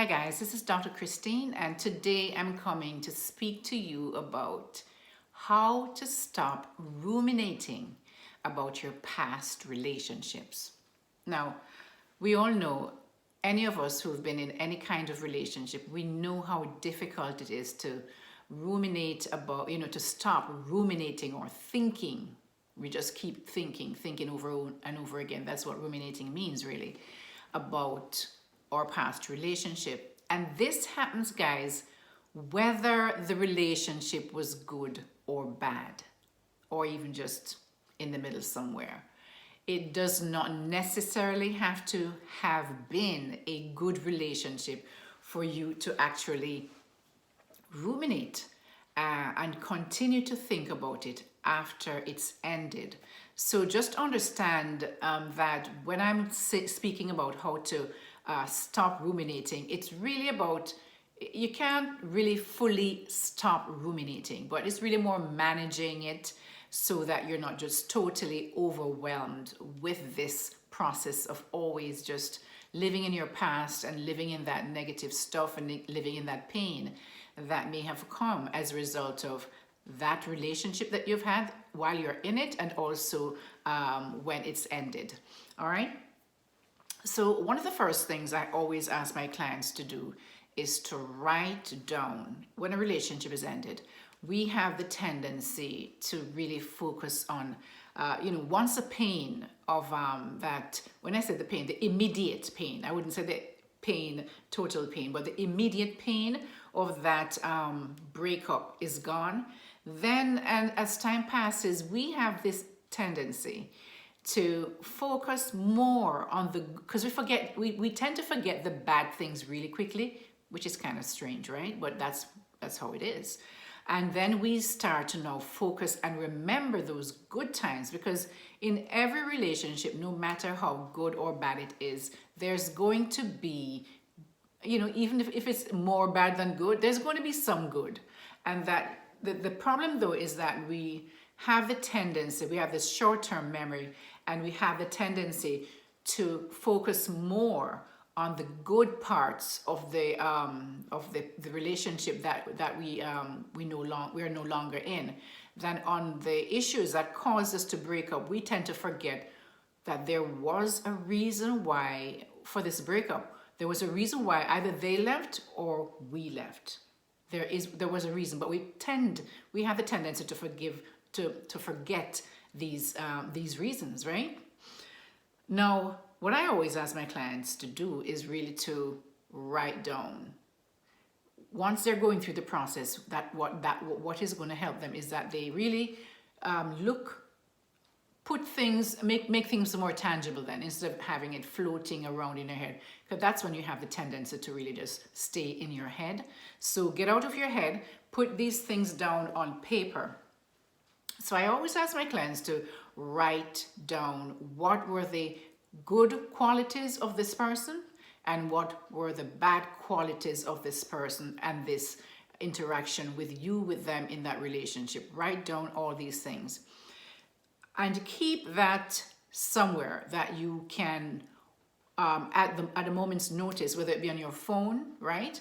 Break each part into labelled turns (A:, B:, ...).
A: Hi guys, this is Dr. Christine, and today I'm coming to speak to you about how to stop ruminating about your past relationships. Now, we all know, any of us who've been in any kind of relationship, we know how difficult it is to ruminate about, to stop ruminating or thinking. We just keep thinking over and over again. That's what ruminating means, really, about our past relationship. And this happens, guys, whether the relationship was good or bad, or even just in the middle somewhere. It does not necessarily have to have been a good relationship for you to actually ruminate and continue to think about it after it's ended. So just understand that when I'm speaking about how to stop ruminating, it's really about, you can't really fully stop ruminating, but it's really more managing it so that you're not just totally overwhelmed with this process of always just living in your past and living in that negative stuff and living in that pain that may have come as a result of that relationship that you've had while you're in it, and also when it's ended. All right. So one of the first things I always ask my clients to do is to write down when a relationship is ended. We have the tendency to really focus on, once the pain of that, when I say the pain, the immediate pain, I wouldn't say the pain, total pain, but the immediate pain of that breakup is gone. Then, and as time passes, we have this tendency to focus more on the, because we tend to forget the bad things really quickly, which is kind of strange, right? But that's how it is. And then we start to now focus and remember those good times, because in every relationship, no matter how good or bad it is, there's going to be, even if it's more bad than good, there's going to be some good. And that the problem though is that we have the tendency, we have this short-term memory, and we have the tendency to focus more on the good parts of the relationship that we are no longer in, than on the issues that caused us to break up. We tend to forget that there was a reason why for this breakup. There was a reason why either they left or we left. There was a reason, but we have the tendency to forget these reasons, right? Now, what I always ask my clients to do is really to write down. Once they're going through the process, what is going to help them is that they really make things more tangible then, instead of having it floating around in your head, because that's when you have the tendency to really just stay in your head. So get out of your head, put these things down on paper. So I always ask my clients to write down what were the good qualities of this person and what were the bad qualities of this person and this interaction with them in that relationship. Write down all these things and keep that somewhere that you can, at a moment's notice, whether it be on your phone, right?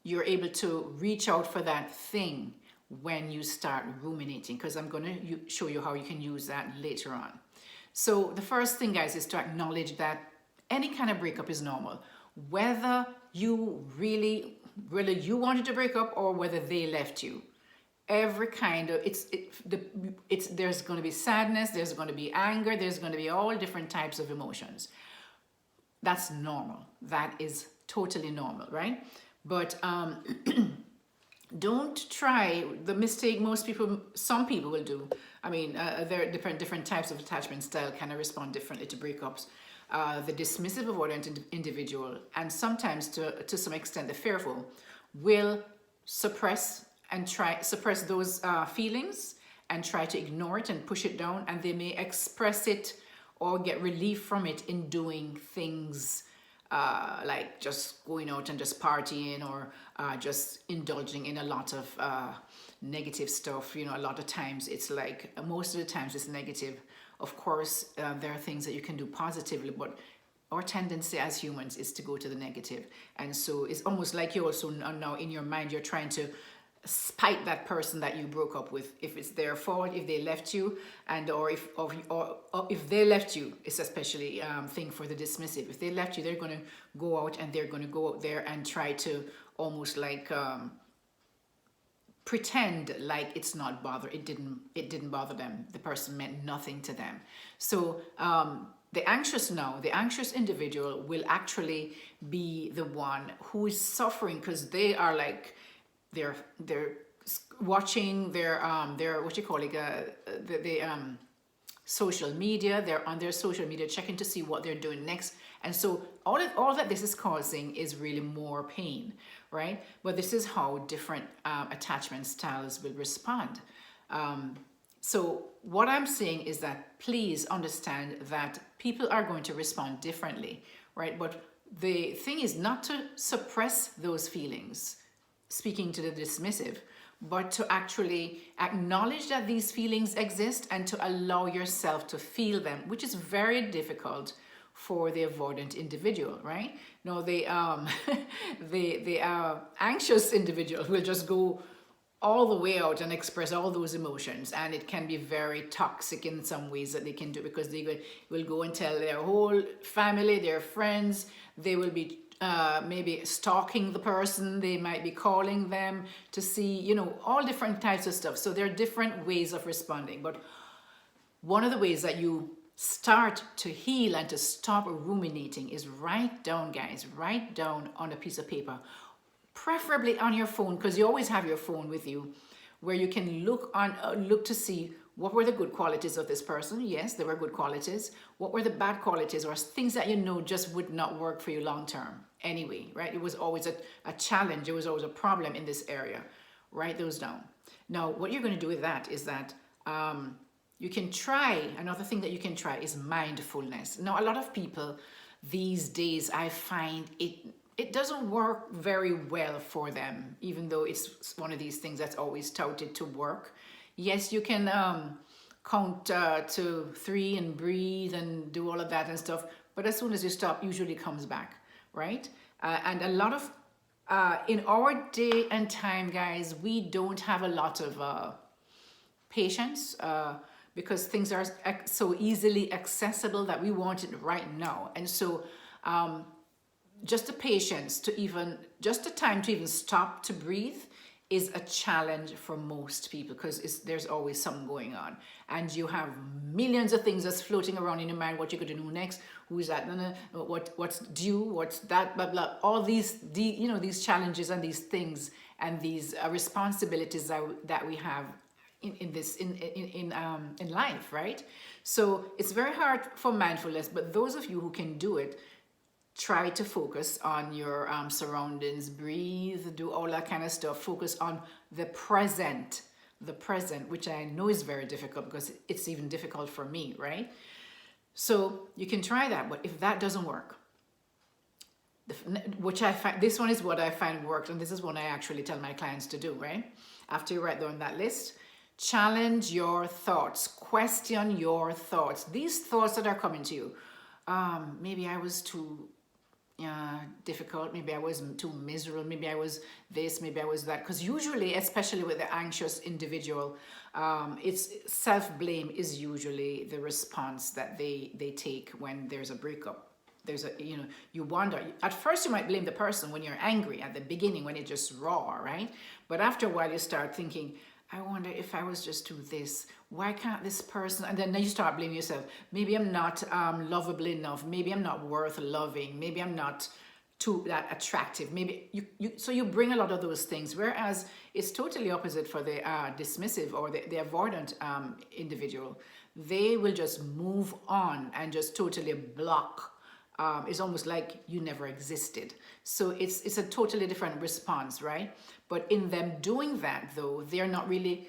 A: You're able to reach out for that thing when you start ruminating, because I'm going to show you how you can use that later on. So the first thing, guys, is to acknowledge that any kind of breakup is normal, whether you wanted to break up or whether they left you. Every kind of there's going to be sadness, there's going to be anger, there's going to be all different types of emotions. That's normal. That is totally normal, right? But don't try the mistake some people will do. I mean, there are different types of attachment style kind of respond differently to breakups. The dismissive, avoidant individual, and sometimes to some extent the fearful, will suppress those feelings and try to ignore it and push it down, and they may express it or get relief from it in doing things like just going out and just partying, or just indulging in a lot of negative stuff. A lot of times it's like, most of the times it's negative. Of course, there are things that you can do positively, but our tendency as humans is to go to the negative. And so it's almost like you also now in your mind, you're trying to spite that person that you broke up with, if it's their fault, if they left you, and or if they left you. It's especially thing for the dismissive. If they left you, they're going to go out and they're going to go out there and try to almost like pretend like it's not bother, it didn't bother them, the person meant nothing to them. So the anxious individual will actually be the one who is suffering, because they are like they're watching their what you call it, social media. They're on their social media checking to see what they're doing next, and so all that this is causing is really more pain, right? But this is how different attachment styles will respond. So what I'm saying is that please understand that people are going to respond differently, right? But the thing is not to suppress those feelings, speaking to the dismissive, but to actually acknowledge that these feelings exist and to allow yourself to feel them, which is very difficult for the avoidant individual, right? No, the anxious individual will just go all the way out and express all those emotions, and it can be very toxic in some ways that they can do, because they will go and tell their whole family, their friends. They will be maybe stalking the person, they might be calling them to see, you know, all different types of stuff. So there are different ways of responding, but one of the ways that you start to heal and to stop ruminating is write down, guys, write down on a piece of paper, preferably on your phone, because you always have your phone with you, where you can look to see what were the good qualities of this person. Yes, there were good qualities. What were the bad qualities, or things that you know just would not work for you long term anyway, right? It was always a challenge. It was always a problem in this area. Write those down. Now, what you're going to do with that is that you can try, another thing that you can try is mindfulness. Now, a lot of people these days, I find it doesn't work very well for them, even though it's one of these things that's always touted to work. Yes, you can count to 3 and breathe and do all of that and stuff, but as soon as you stop, usually it comes back, right? And a lot of, in our day and time, guys, we don't have a lot of patience, because things are so easily accessible that we want it right now. And so just the patience to even, just the time to even stop to breathe is a challenge for most people, because there's always something going on, and you have millions of things that's floating around in your mind. What you're going to do next? Who's that? What's due? What's that? Blah blah. All these these challenges and these things and these responsibilities that we have in life, right? So it's very hard for mindfulness, but those of you who can do it, try to focus on your surroundings, breathe, do all that kind of stuff. Focus on the present, which I know is very difficult, because it's even difficult for me, right? So you can try that, but if that doesn't work, which I find, this one is what I find worked, and this is what I actually tell my clients to do, right? After you write down that list, challenge your thoughts, question your thoughts. These thoughts that are coming to you, maybe I was too difficult, maybe I was too miserable, maybe I was this, maybe I was that. Because usually, especially with the anxious individual, it's self-blame is usually the response that they take when there's a breakup. There's you wonder, at first you might blame the person when you're angry at the beginning, when it's just raw, right? But after a while you start thinking, I wonder if I was just do this. Why can't this person? And then you start blaming yourself. Maybe I'm not lovable enough. Maybe I'm not worth loving. Maybe I'm not too that attractive. Maybe so you bring a lot of those things. Whereas it's totally opposite for the dismissive or the avoidant individual. They will just move on and just totally block. It's almost like you never existed. So it's a totally different response, right? But in them doing that, though, they're not really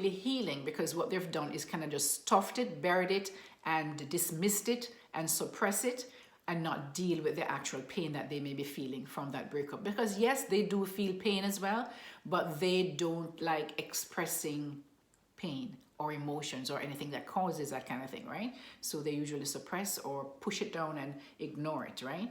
A: healing, because what they've done is kind of just stuffed it, buried it, and dismissed it and suppress it, and not deal with the actual pain that they may be feeling from that breakup. Because yes, they do feel pain as well, but they don't like expressing pain, or emotions or anything that causes that kind of thing, right? So they usually suppress or push it down and ignore it, right?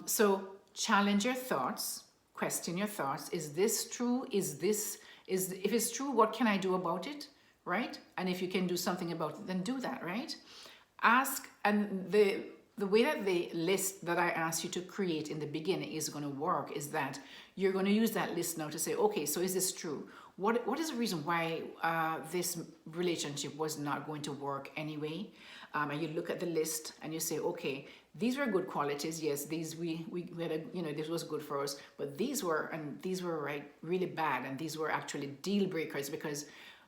A: So challenge your thoughts, question your thoughts. Is this true? If it's true, what can I do about it? Right? And if you can do something about it, then do that, right? Ask, and the way that the list that I asked you to create in the beginning is going to work is that you're going to use that list now to say, okay, so is this true? What is the reason why this relationship was not going to work anyway? And you look at the list and you say, okay, these were good qualities. Yes, these we had a, this was good for us, but these were right really bad, and these were actually deal breakers, because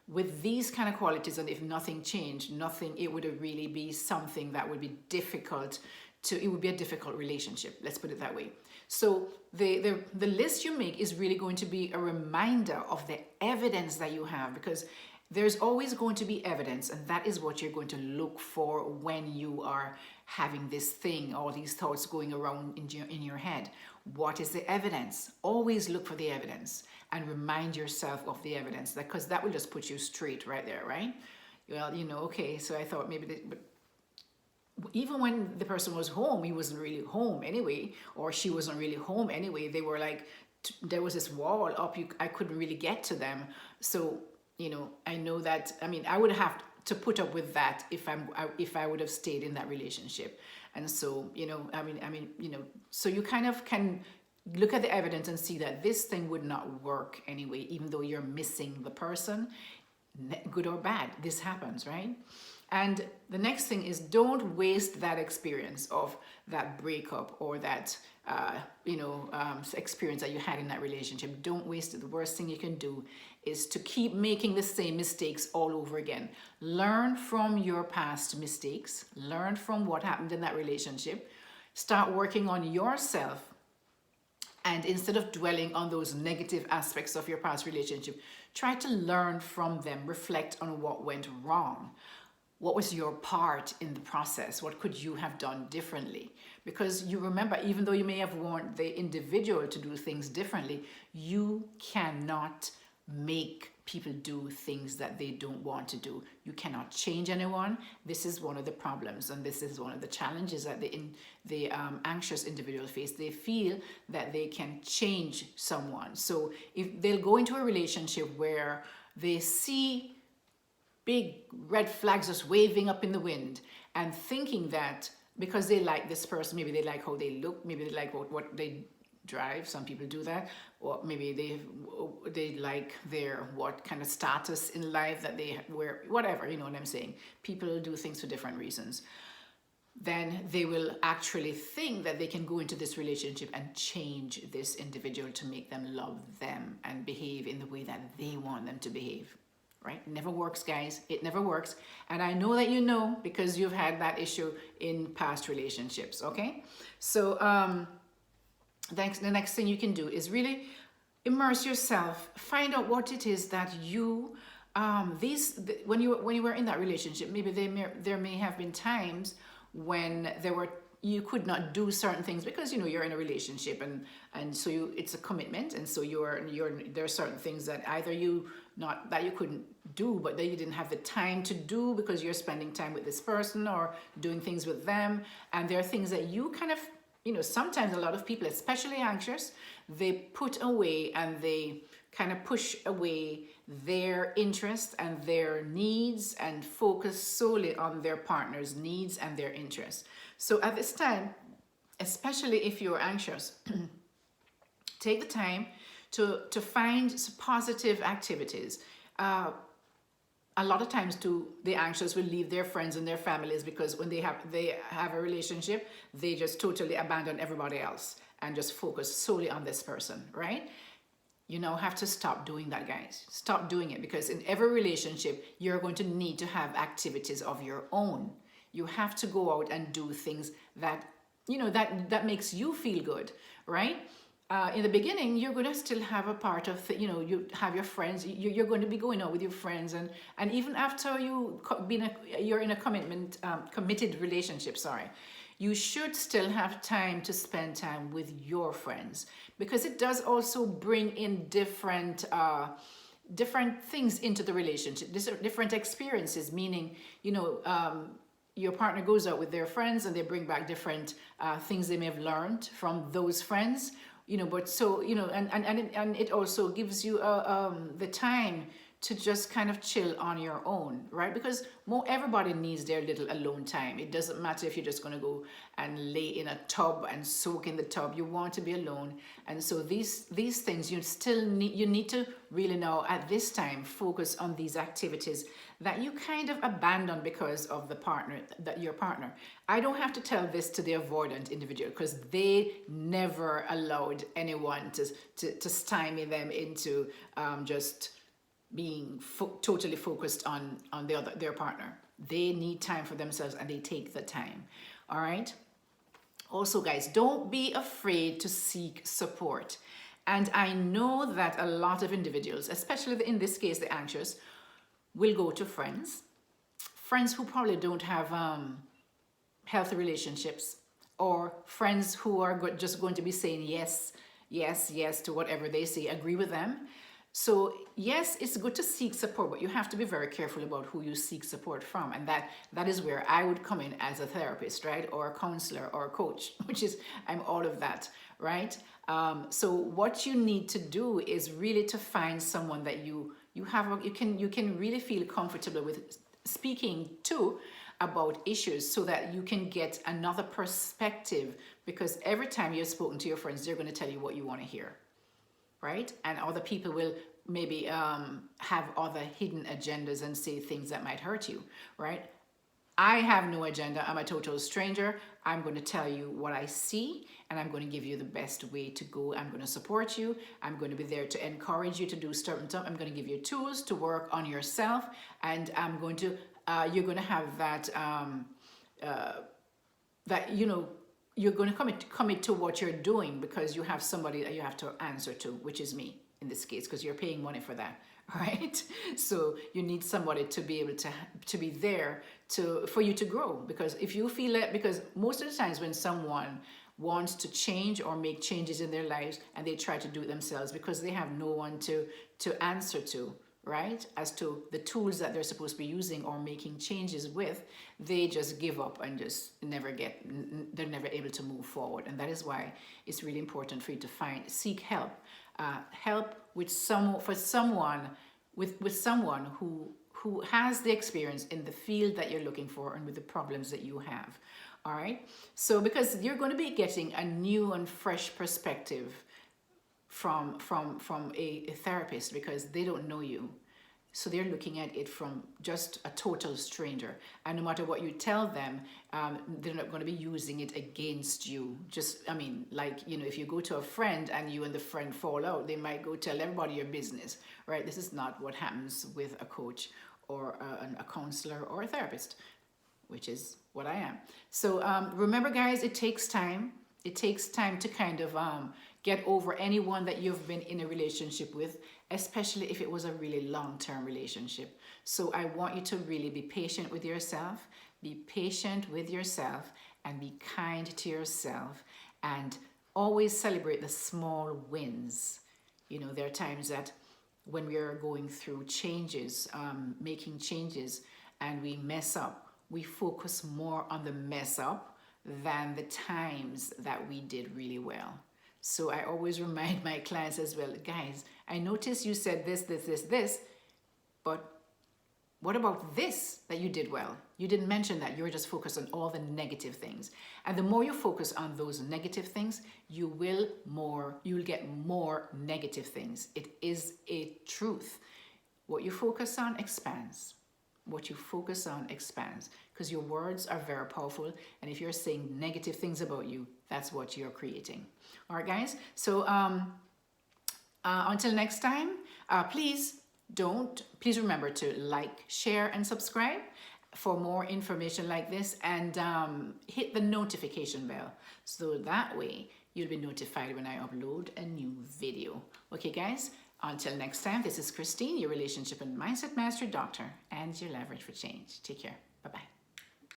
A: with these kind of qualities, and if nothing changed, it would really be something that would be difficult it would be a difficult relationship. Let's put it that way. So the list you make is really going to be a reminder of the evidence that you have, because there's always going to be evidence, and that is what you're going to look for when you are having this thing, all these thoughts going around in your head. What is the evidence? Always look for the evidence and remind yourself of the evidence, because that will just put you straight right there, right? Well, okay, so I thought maybe but even when the person was home, he wasn't really home anyway, or she wasn't really home anyway. They were like, there was this wall up, I couldn't really get to them. So, I know that, I would have to put up with that if I would have stayed in that relationship. And so, so you kind of can look at the evidence and see that this thing would not work anyway, even though you're missing the person, good or bad, this happens, right? And the next thing is, don't waste that experience of that breakup or that experience that you had in that relationship. Don't waste it. The worst thing you can do is to keep making the same mistakes all over again. Learn from your past mistakes. Learn from what happened in that relationship. Start working on yourself. And instead of dwelling on those negative aspects of your past relationship, try to learn from them. Reflect on what went wrong. What was your part in the process? What could you have done differently? Because you remember, even though you may have wanted the individual to do things differently, you cannot make people do things that they don't want to do. You cannot change anyone. This is one of the problems, and this is one of the challenges that the anxious individual face. They feel that they can change someone. So if they'll go into a relationship where they see big red flags just waving up in the wind, and thinking that because they like this person, maybe they like how they look, maybe they like what they drive, some people do that, or maybe they like their what kind of status in life that they wear, whatever, you know what I'm saying. People do things for different reasons. Then they will actually think that they can go into this relationship and change this individual to make them love them and behave in the way that they want them to behave. Right? It never works, guys. It never works. And I know that you know, because you've had that issue in past relationships, okay? So the next thing you can do is really immerse yourself. Find out what it is that you, when you were in that relationship, maybe there may have been times when you could not do certain things because you're in a relationship, and so it's a commitment, and so there are certain things that either that you couldn't do, but that you didn't have the time to do because you're spending time with this person or doing things with them. And there are things that you kind of, sometimes a lot of people, especially anxious, they put away and they kind of push away their interests and their needs and focus solely on their partner's needs and their interests. So at this time, especially if you're anxious, take the time to find positive activities. A lot of times too, the anxious will leave their friends and their families because when they have a relationship, they just totally abandon everybody else and just focus solely on this person, right? You now have to stop doing that, guys. Stop doing it, because in every relationship, you're going to need to have activities of your own. You have to go out and do things that, that makes you feel good, right? In the beginning, you're going to still have a part of, you have your friends. You're going to be going out with your friends, and even after you're in a committed relationship, you should still have time to spend time with your friends, because it does also bring in different different things into the relationship, different experiences, meaning, your partner goes out with their friends and they bring back different things they may have learned from those friends, but so, and it also gives you the time to just kind of chill on your own, right? Because everybody needs their little alone time. It doesn't matter if you're just going to go and lay in a tub and soak in the tub. You want to be alone. And so these things you need to really now at this time focus on these activities that you kind of abandon because of your partner. I don't have to tell this to the avoidant individual, because they never allowed anyone to stymie them into just being totally focused on their partner. They need time for themselves, and they take the time. All right. Also, guys, don't be afraid to seek support. And I know that a lot of individuals, especially in this case the anxious, will go to friends who probably don't have healthy relationships, or friends who are just going to be saying yes, yes, yes to whatever they say, agree with them. So yes, it's good to seek support, but you have to be very careful about who you seek support from. And that is where I would come in as a therapist, right? Or a counselor or a coach, which is, I'm all of that, right? So what you need to do is really to find someone that you can really feel comfortable with speaking to about issues, so that you can get another perspective, because every time you've spoken to your friends, they're going to tell you what you want to hear. Right? And other people will maybe have other hidden agendas and say things that might hurt you, right? I have no agenda. I'm a total stranger. I'm going to tell you what I see, and I'm going to give you the best way to go. I'm going to support you. I'm going to be there to encourage you to do certain stuff. I'm going to give you tools to work on yourself, and I'm going to, you're going to have that, you're going to commit to what you're doing, because you have somebody that you have to answer to, which is me in this case, because you're paying money for that, right? So you need somebody to be able to be there for you to grow, because if you feel it, because most of the times when someone wants to change or make changes in their lives and they try to do it themselves, because they have no one to answer to, right, as to the tools that they're supposed to be using or making changes with, they just give up and just they're never able to move forward. And that is why it's really important for you to seek help, with someone who has the experience in the field that you're looking for and with the problems that you have. All right. So because you're going to be getting a new and fresh perspective from a therapist, because they don't know you. So they're looking at it from just a total stranger. And no matter what you tell them, they're not going to be using it against you. If you go to a friend and you and the friend fall out, they might go tell everybody your business, right? This is not what happens with a coach or a counselor or a therapist, which is what I am. So remember, guys, it takes time. It takes time to kind of get over anyone that you've been in a relationship with, especially if it was a really long-term relationship. So I want you to really be patient with yourself, and be kind to yourself, and always celebrate the small wins. There are times that when we are going through changes, making changes, and we mess up, we focus more on the mess up than the times that we did really well. So I always remind my clients as well, guys, I noticed you said this, but what about this that you did well? You didn't mention that. You were just focused on all the negative things. And the more you focus on those negative things, you'll get more negative things. It is a truth. What you focus on expands. Because your words are very powerful, and if you're saying negative things about you, that's what you're creating. All right, guys. So until next time, please remember to like, share, and subscribe for more information like this, and hit the notification bell, so that way you'll be notified when I upload a new video. Okay, guys. Until next time, this is Christine, your relationship and mindset master doctor, and your leverage for change. Take care.